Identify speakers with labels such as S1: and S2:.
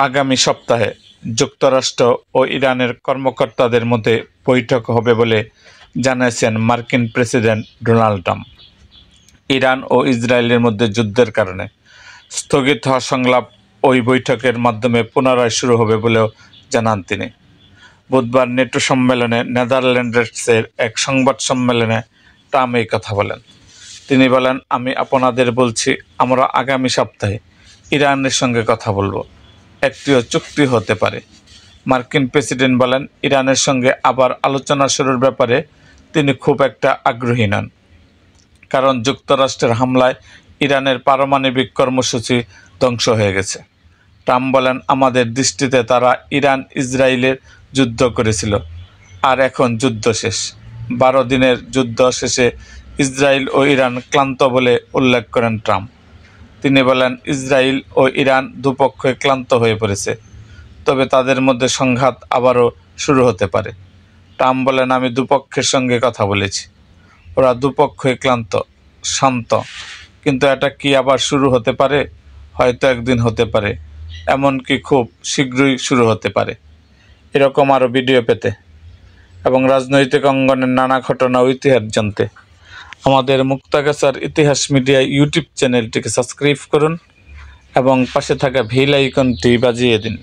S1: আগামী সপ্তাহে যুক্তরাষ্ট্র ও ইরানের কর্মকর্তাদের মধ্যে বৈঠক হবে বলে জানিয়েছেন মার্কিন প্রেসিডেন্ট ডোনাল্ড ট্রাম্প। ইরান ও ইসরায়েলের মধ্যে যুদ্ধের কারণে স্থগিত হওয়া সংলাপ ওই বৈঠকের মাধ্যমে পুনরায় শুরু হবে বলেও জানান তিনি। বুধবার নেটো সম্মেলনে নেদারল্যান্ডসের এক সংবাদ সম্মেলনে ট্রাম্প এই কথা বলেন। তিনি বলেন, আমি আপনাদের বলছি, আমরা আগামী সপ্তাহে ইরানের সঙ্গে কথা বলবো, একটিও চুক্তি হতে পারে। মার্কিন প্রেসিডেন্ট বলেন, ইরানের সঙ্গে আবার আলোচনা শুরুর ব্যাপারে তিনি খুব একটা আগ্রহী নন, কারণ যুক্তরাষ্ট্রের হামলায় ইরানের পারমাণবিক কর্মসূচি ধ্বংস হয়ে গেছে। ট্রাম্প বলেন, আমাদের দৃষ্টিতে তারা ইরান ইসরায়েলের যুদ্ধ করেছিল, আর এখন যুদ্ধ শেষ। 12 দিনের যুদ্ধ শেষে ইসরায়েল ও ইরান ক্লান্ত বলে উল্লেখ করেন ট্রাম্প। তিনি বলেন, ইসরায়েল ও ইরান দুপক্ষই ক্লান্ত হয়ে পড়েছে, তবে তাদের মধ্যে সংঘাত আবারও শুরু হতে পারে। ট্রাম্প বলেন, আমি দুপক্ষের সঙ্গে কথা বলেছি, ওরা দুপক্ষই ক্লান্ত, শান্ত, কিন্তু এটা কি আবার শুরু হতে পারে? হয়তো একদিন হতে পারে, এমনকি খুব শীঘ্রই শুরু হতে পারে। এরকম আরও ভিডিও পেতে এবং রাজনৈতিক অঙ্গনের নানা ঘটনা ও ইতিহাস জানতে আমাদের মুক্তাগাছার ইতিহাস মিডিয়া ইউটিউব চ্যানেলটিকে সাবস্ক্রাইব করুন এবং পাশে থাকা বেল আইকনটি বাজিয়ে দিন।